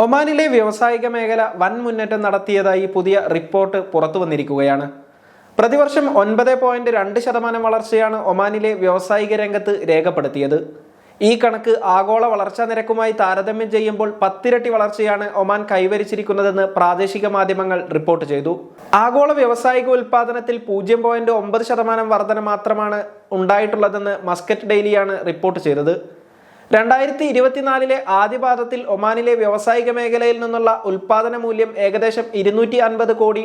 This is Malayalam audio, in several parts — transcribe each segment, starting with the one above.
ഒമാനിലെ വ്യാവസായിക മേഖല വൻ മുന്നേറ്റം നടത്തിയതായി പുതിയ റിപ്പോർട്ട് പുറത്തുവന്നിരിക്കുകയാണ്. പ്രതിവർഷം 9.2% വളർച്ചയാണ് ഒമാനിലെ വ്യാവസായിക രംഗത്ത് രേഖപ്പെടുത്തിയത്. ഈ കണക്ക് ആഗോള വളർച്ചാ നിരക്കുമായി താരതമ്യം ചെയ്യുമ്പോൾ 10 ഇരട്ടി വളർച്ചയാണ് ഒമാൻ കൈവരിച്ചിരിക്കുന്നതെന്ന് പ്രാദേശിക മാധ്യമങ്ങൾ റിപ്പോർട്ട് ചെയ്തു. ആഗോള വ്യാവസായിക ഉൽപാദനത്തിൽ 0.9% വർധന മാത്രമാണ് ഉണ്ടായിട്ടുള്ളതെന്ന് മസ്കറ്റ് ഡെയിലിയാണ് റിപ്പോർട്ട് ചെയ്തത്. 2024 ആദ്യപാദത്തിൽ ഒമാനിലെ വ്യാവസായിക മേഖലയിൽ നിന്നുള്ള ഉൽപാദന മൂല്യം ഏകദേശം $250 കോടി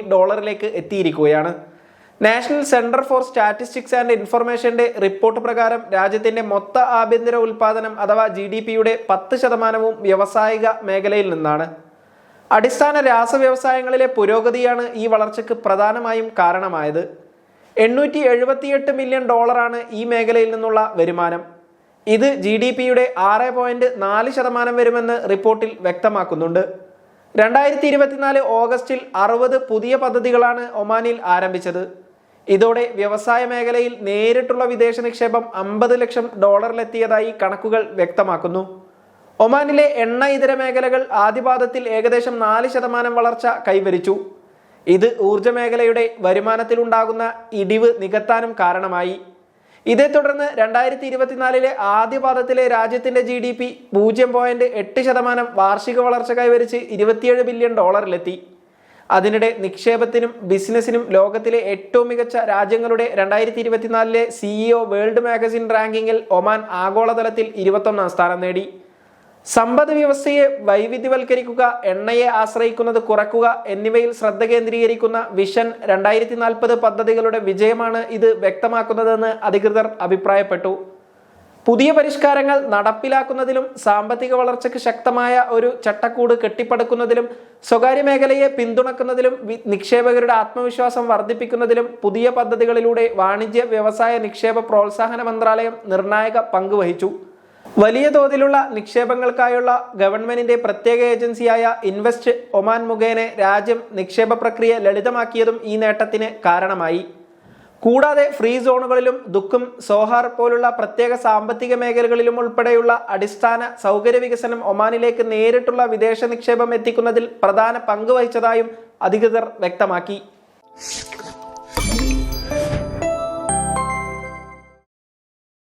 എത്തിയിരിക്കുകയാണ്. National centre for statistics and ഇൻഫർമേഷന്റെ റിപ്പോർട്ട് പ്രകാരം രാജ്യത്തിന്റെ മൊത്ത ആഭ്യന്തര ഉൽപാദനം അഥവാ GDPയുടെ 10% വ്യവസായിക മേഖലയിൽ നിന്നാണ്. അടിസ്ഥാന രാസവ്യവസായങ്ങളിലെ പുരോഗതിയാണ് ഈ വളർച്ചയ്ക്ക് പ്രധാനമായും കാരണമായത്. $878 മില്യൺ ഈ മേഖലയിൽ നിന്നുള്ള വരുമാനം. ഇത് GDPയുടെ 6.4% വരുമെന്ന് റിപ്പോർട്ടിൽ വ്യക്തമാക്കുന്നുണ്ട്. 2024 ഓഗസ്റ്റിൽ 60 പുതിയ പദ്ധതികളാണ് ഒമാനിൽ ആരംഭിച്ചത്. ഇതോടെ വ്യവസായ മേഖലയിൽ നേരിട്ടുള്ള വിദേശ നിക്ഷേപം $50 ലക്ഷം കണക്കുകൾ വ്യക്തമാക്കുന്നു. ഒമാനിലെ എണ്ണ ഇതര മേഖലകൾ ആദ്യപാദത്തിൽ ഏകദേശം 4% വളർച്ച കൈവരിച്ചു. ഇത് ഊർജ്ജ മേഖലയുടെ വരുമാനത്തിലുണ്ടാകുന്ന ഇടിവ് നികത്താനും കാരണമായി. ഇതേ തുടർന്ന് 2024 ആദ്യപാദത്തിലെ രാജ്യത്തിന്റെ GDP 0.8% വാർഷിക വളർച്ച കൈവരിച്ച് $27 ബില്യൺ. അതിനിടെ നിക്ഷേപത്തിനും ബിസിനസിനും ലോകത്തിലെ ഏറ്റവും മികച്ച രാജ്യങ്ങളുടെ 2024 CEO വേൾഡ് മാഗസിൻ റാങ്കിങ്ങിൽ ഒമാൻ ആഗോളതലത്തിൽ 21ാം സ്ഥാനം നേടി. സമ്പദ് വ്യവസ്ഥയെ വൈവിധ്യവൽക്കരിക്കുക, എണ്ണയെ ആശ്രയിക്കുന്നത് കുറയ്ക്കുക എന്നിവയിൽ ശ്രദ്ധ കേന്ദ്രീകരിക്കുന്ന വിഷൻ 2040 പദ്ധതികളുടെ വിജയമാണ് ഇത് വ്യക്തമാക്കുന്നതെന്ന് അധികൃതർ അഭിപ്രായപ്പെട്ടു. പുതിയ പരിഷ്കാരങ്ങൾ നടപ്പിലാക്കുന്നതിലും സാമ്പത്തിക വളർച്ചയ്ക്ക് ശക്തമായ ഒരു ചട്ടക്കൂട് കെട്ടിപ്പടുക്കുന്നതിലും സ്വകാര്യ മേഖലയെ പിന്തുണക്കുന്നതിലും നിക്ഷേപകരുടെ ആത്മവിശ്വാസം വർദ്ധിപ്പിക്കുന്നതിലും പുതിയ പദ്ധതികളിലൂടെ വാണിജ്യ വ്യവസായ നിക്ഷേപ പ്രോത്സാഹന മന്ത്രാലയം നിർണായക പങ്ക് വഹിച്ചു. വലിയ തോതിലുള്ള നിക്ഷേപങ്ങൾക്കായുള്ള ഗവൺമെന്റിന്റെ പ്രത്യേക ഏജൻസിയായ ഇൻവെസ്റ്റ് ഒമാൻ മുഖേന രാജ്യം നിക്ഷേപ പ്രക്രിയ ലളിതമാക്കിയതും ഈ നേട്ടത്തിന് കാരണമായി. കൂടാതെ ഫ്രീ സോണുകളിലും ദുഃഖം സോഹാർ പോലുള്ള പ്രത്യേക സാമ്പത്തിക മേഖലകളിലും ഉൾപ്പെടെയുള്ള അടിസ്ഥാന സൗകര്യ വികസനം ഒമാനിലേക്ക് നേരിട്ടുള്ള വിദേശ നിക്ഷേപം എത്തിക്കുന്നതിൽ പ്രധാന പങ്ക് വഹിച്ചതായും അധികൃതർ വ്യക്തമാക്കി.